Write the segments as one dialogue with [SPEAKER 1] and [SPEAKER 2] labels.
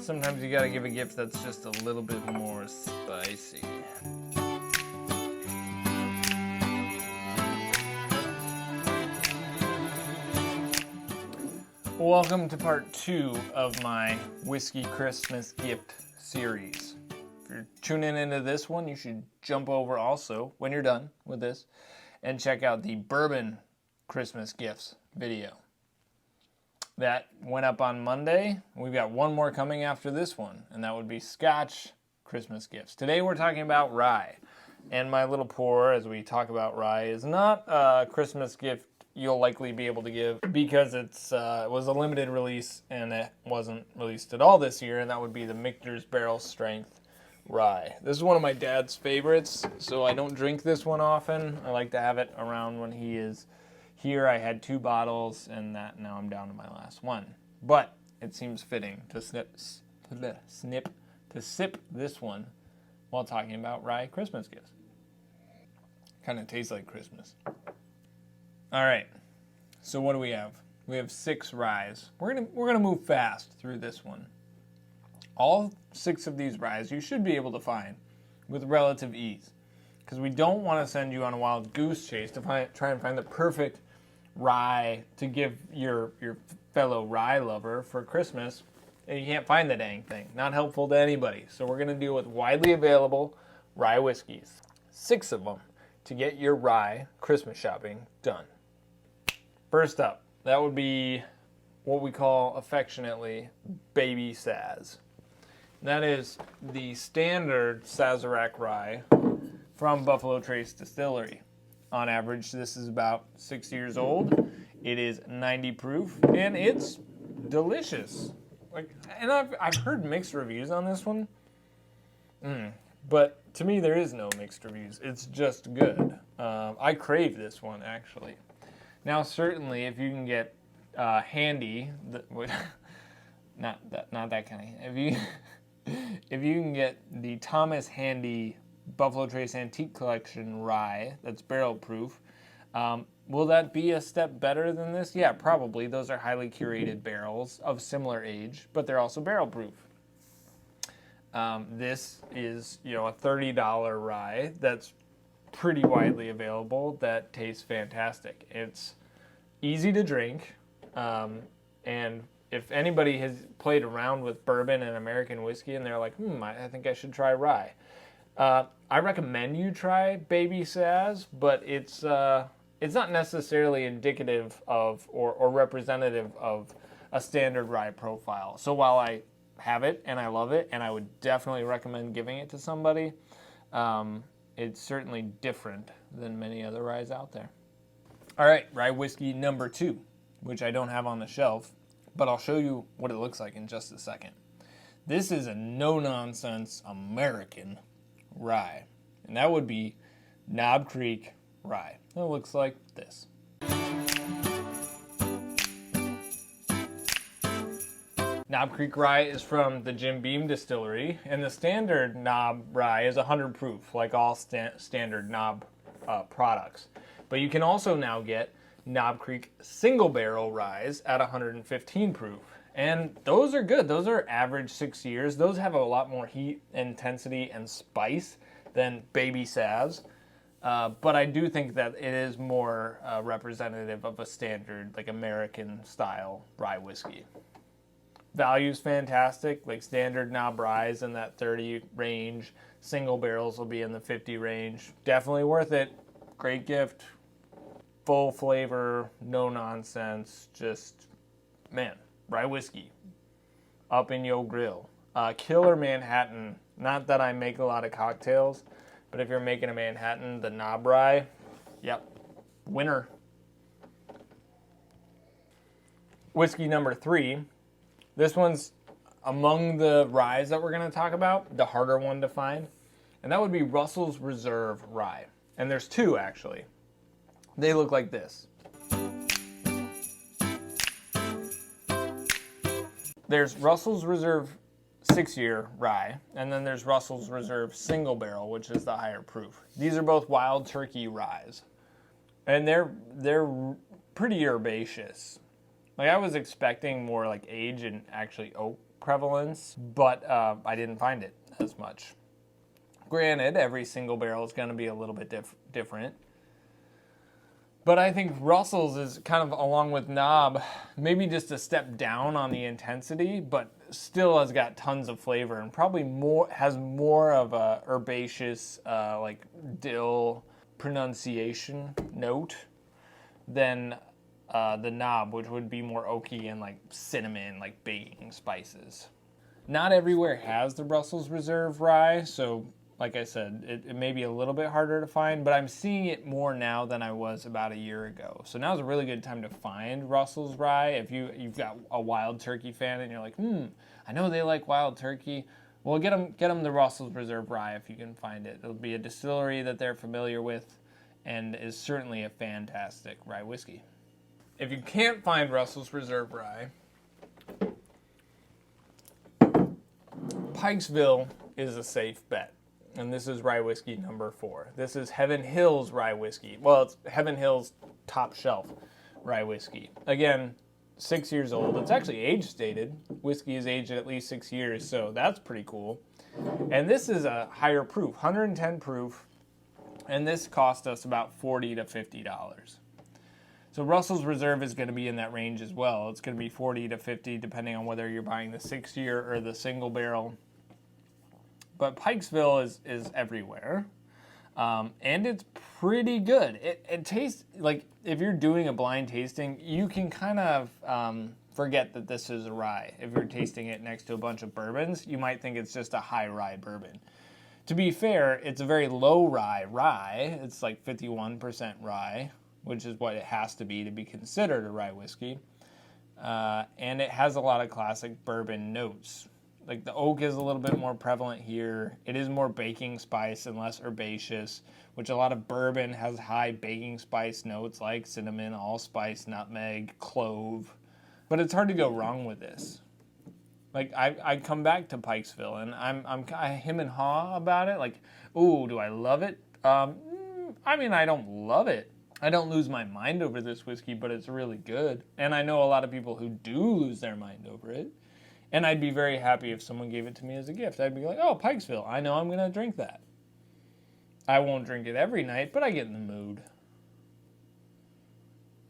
[SPEAKER 1] Sometimes you gotta give a gift that's just a little bit more spicy. Welcome to part 2 of my Whiskey Christmas gift series. If you're tuning into this one, you should jump over also, when you're done with this, and check out the Bourbon Christmas Gifts video. That went up on Monday. We've got one more coming after this one, and that would be Scotch Christmas Gifts. Today we're talking about rye. And my little pour, as we talk about rye, is not a Christmas gift you'll likely be able to give because it was a limited release and it wasn't released at all this year, and that would be the Michter's Barrel Strength Rye. This is one of my dad's favorites, so I don't drink this one often. I like to have it around when he is here. I had 2 bottles and now I'm down to my last one. But it seems fitting to sip this one while talking about rye Christmas gifts. Kind of tastes like Christmas. All right, so what do we have? We have 6 ryes. We're gonna move fast through this one. All 6 of these ryes you should be able to find with relative ease, because we don't want to send you on a wild goose chase to try and find the perfect rye to give your fellow rye lover for Christmas, and you can't find the dang thing. Not helpful to anybody. So we're gonna deal with widely available rye whiskeys, 6 of them, to get your rye Christmas shopping done. First up, that would be what we call affectionately Baby Saz. That is the standard Sazerac rye from Buffalo Trace Distillery. On average, this is about 6 years old. It is 90 proof, and it's delicious. And I've heard mixed reviews on this one, but to me there is no mixed reviews. It's just good. I crave this one actually. Now, certainly, if you can get handy, not that kind of. If you can get the Thomas Handy Buffalo Trace Antique Collection rye that's barrel proof, will that be a step better than this? Yeah, probably. Those are highly curated barrels of similar age, but they're also barrel proof. This is, a $30 rye that's pretty widely available that tastes fantastic. It's easy to drink, and if anybody has played around with bourbon and American whiskey and they're like, I think I should try rye, I recommend you try Baby Saz, but it's not necessarily indicative of or representative of a standard rye profile. So while I have it and I love it and I would definitely recommend giving it to somebody, it's certainly different than many other ryes out there. All right, rye whiskey number 2, which I don't have on the shelf, but I'll show you what it looks like in just a second. This is a no-nonsense American rye, and that would be Knob Creek Rye. It looks like this. Knob Creek Rye is from the Jim Beam Distillery, and the standard Knob Rye is 100 proof, like all standard Knob products. But you can also now get Knob Creek Single Barrel Ryes at 115 proof. And those are good. Those are average 6 years. Those have a lot more heat, intensity, and spice than Baby Saz. But I do think that it is more representative of a standard, like American-style rye whiskey. Value's fantastic, like standard Knob Ryes in that 30 range. Single barrels will be in the 50 range. Definitely worth it. Great gift. Full flavor, no nonsense. Just, man, rye whiskey. Up in your grill. Killer Manhattan. Not that I make a lot of cocktails, but if you're making a Manhattan, the Knob Rye, yep, winner. Whiskey number 3. This one's among the ryes that we're going to talk about, the harder one to find, and that would be Russell's Reserve Rye. And there's 2, actually. They look like this. There's Russell's Reserve 6-year rye, and then there's Russell's Reserve Single Barrel, which is the higher proof. These are both Wild Turkey ryes, and they're pretty herbaceous. Like, I was expecting more like age and actually oak prevalence, but I didn't find it as much. Granted, every single barrel is going to be a little bit different. But I think Russell's is kind of, along with Knob, maybe just a step down on the intensity, but still has got tons of flavor and probably has more of a herbaceous, like dill pronunciation note than the Knob, which would be more oaky and like cinnamon, like baking spices. Not everywhere has the Russell's Reserve Rye, so like I said, it may be a little bit harder to find, but I'm seeing it more now than I was about a year ago. So now's a really good time to find Russell's Rye. If you've got a Wild Turkey fan and you're like, I know they like Wild Turkey, well, get them the Russell's Reserve Rye if you can find it. It'll be a distillery that they're familiar with and is certainly a fantastic rye whiskey. If you can't find Russell's Reserve Rye, Pikesville is a safe bet. And this is rye whiskey number 4. This is Heaven Hill's rye whiskey. Well, it's Heaven Hill's top shelf rye whiskey. Again, 6 years old. It's actually age stated. Whiskey is aged at least 6 years, so that's pretty cool. And this is a higher proof, 110 proof, and this cost us about $40 to $50. So Russell's Reserve is going to be in that range as well. It's going to be 40 to 50 depending on whether you're buying the 6-year or the single barrel. But Pikesville is everywhere, and it's pretty good. It tastes like, if you're doing a blind tasting, you can kind of forget that this is a rye. If you're tasting it next to a bunch of bourbons, you might think it's just a high rye bourbon. To be fair, it's a very low rye. It's like 51% rye, which is what it has to be considered a rye whiskey. And it has a lot of classic bourbon notes. Like the oak is a little bit more prevalent here. It is more baking spice and less herbaceous, which a lot of bourbon has high baking spice notes like cinnamon, allspice, nutmeg, clove. But it's hard to go wrong with this. Like I come back to Pikesville and I'm kind of him and haw about it. Like, ooh, do I love it? I mean, I don't love it. I don't lose my mind over this whiskey, but it's really good. And I know a lot of people who do lose their mind over it. And I'd be very happy if someone gave it to me as a gift. I'd be like, oh, Pikesville, I know I'm going to drink that. I won't drink it every night, but I get in the mood.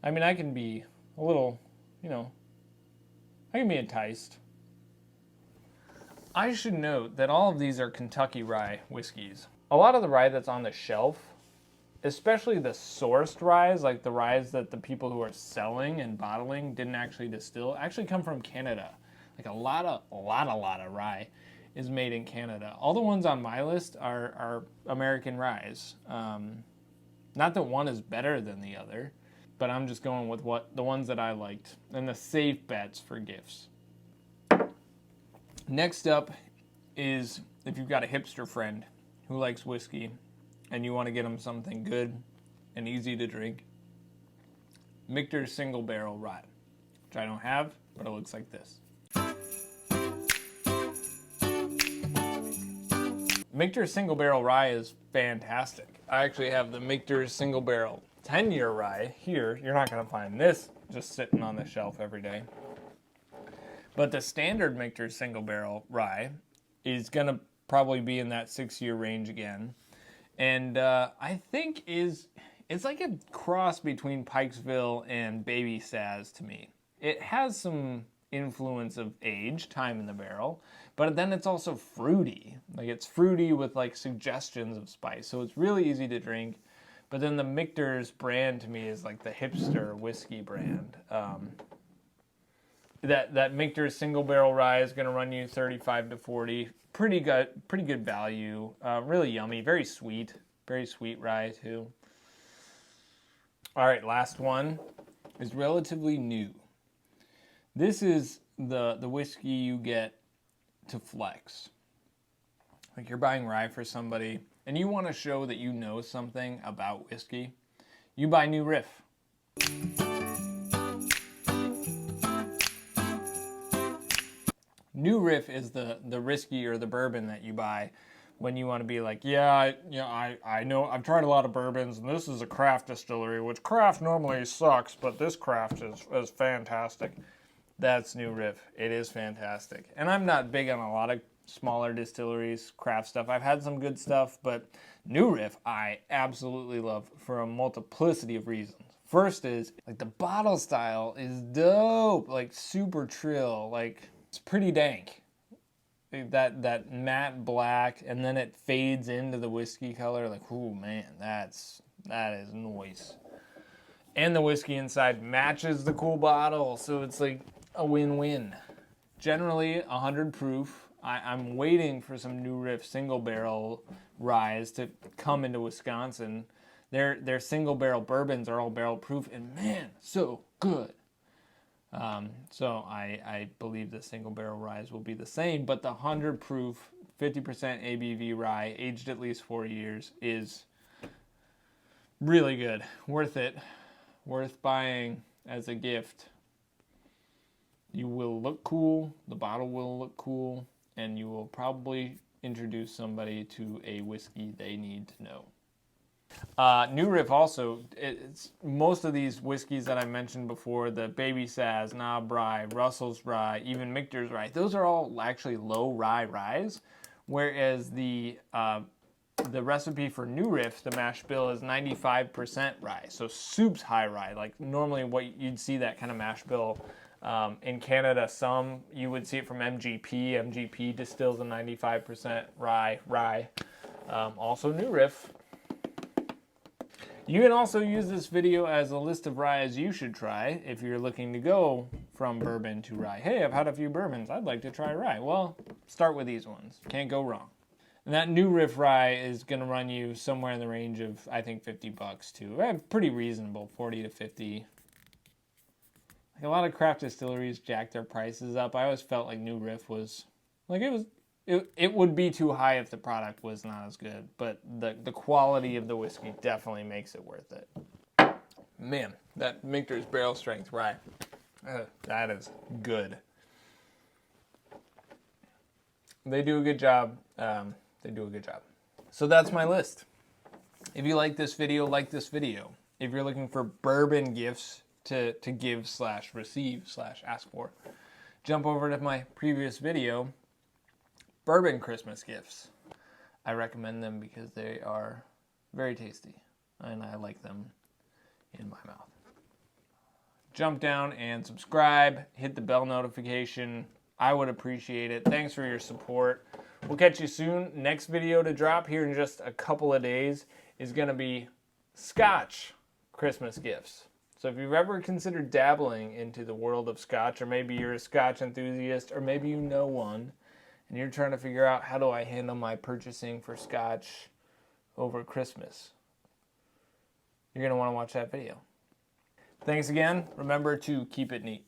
[SPEAKER 1] I mean, I can be a little, I can be enticed. I should note that all of these are Kentucky rye whiskeys. A lot of the rye that's on the shelf, especially the sourced ryes, like the ryes that the people who are selling and bottling didn't actually distill, actually come from Canada. Like a lot of rye is made in Canada. All the ones on my list are American ryes. Not that one is better than the other, but I'm just going with the ones that I liked and the safe bets for gifts. Next up is, if you've got a hipster friend who likes whiskey and you want to get them something good and easy to drink, Michter's Single Barrel Rye, which I don't have, but it looks like this. Michter's Single Barrel Rye is fantastic. I actually have the Michter's Single Barrel 10-year rye here. You're not going to find this just sitting on the shelf every day. But the standard Michter's Single Barrel Rye is going to probably be in that 6-year range again. And I think it's like a cross between Pikesville and Baby Saz to me. It has some influence of age, time in the barrel, but then it's also fruity. Like it's fruity with like suggestions of spice, so it's really easy to drink. But then the Michter's brand to me is like the hipster whiskey brand. That Michter's Single Barrel Rye is going to run you 35 to 40. Pretty good value. Really yummy, very sweet rye too. All right, last one is relatively new. This is the whiskey you get to flex. Like you're buying rye for somebody and you want to show that you know something about whiskey. You buy New Riff. New Riff is the whiskey or the bourbon that you buy when you want to be like, I know, I've tried a lot of bourbons and this is a craft distillery, which craft normally sucks, but this craft is fantastic. That's New Riff. It is fantastic. And I'm not big on a lot of smaller distilleries, craft stuff. I've had some good stuff, but New Riff I absolutely love for a multiplicity of reasons. First is, like, the bottle style is dope, like super trill, like it's pretty dank. That matte black, and then it fades into the whiskey color. Like, ooh man, that is nice. And the whiskey inside matches the cool bottle, so it's like a win-win. Generally 100 proof. I'm waiting for some New Riff single barrel ryes to come into Wisconsin. Their single barrel bourbons are all barrel proof, and man, so good. So I believe the single barrel ryes will be the same, but the 100 proof, 50% ABV rye, aged at least 4 years, is really good. Worth it. Worth buying as a gift. You will look cool, the bottle will look cool, and you will probably introduce somebody to a whiskey they need to know. New Riff also, it's most of these whiskeys that I mentioned before, the Baby Saz, Knob Rye, Russell's Rye, even Michter's Rye, those are all actually low rye ryes, whereas the recipe for New Riff, the mash bill, is 95% rye, so soup's high rye. Like normally what you'd see that kind of mash bill in Canada, some you would see it from MGP. MGP distills a 95% rye. Also New Riff. You can also use this video as a list of ryes you should try if you're looking to go from bourbon to rye. Hey, I've had a few bourbons. I'd like to try rye. Well, start with these ones. Can't go wrong. And that New Riff Rye is going to run you somewhere in the range of, I think, $50 too. Pretty reasonable, 40 to 50. Like a lot of craft distilleries jack their prices up. I always felt like New Riff was, like it would be too high if the product was not as good. But the quality of the whiskey definitely makes it worth it. Man, that Michter's Barrel Strength Rye, that is good. They do a good job. So that's my list. If you like this video, like this video. If you're looking for bourbon gifts to give / receive / ask for, jump over to my previous video, bourbon Christmas gifts. I recommend them because they are very tasty and I like them in my mouth. Jump down and subscribe, hit the bell notification. I would appreciate it. Thanks for your support. We'll catch you soon. Next video to drop here in just a couple of days is going to be Scotch Christmas gifts. So if you've ever considered dabbling into the world of Scotch, or maybe you're a Scotch enthusiast, or maybe you know one, and you're trying to figure out how do I handle my purchasing for Scotch over Christmas, you're going to want to watch that video. Thanks again. Remember to keep it neat.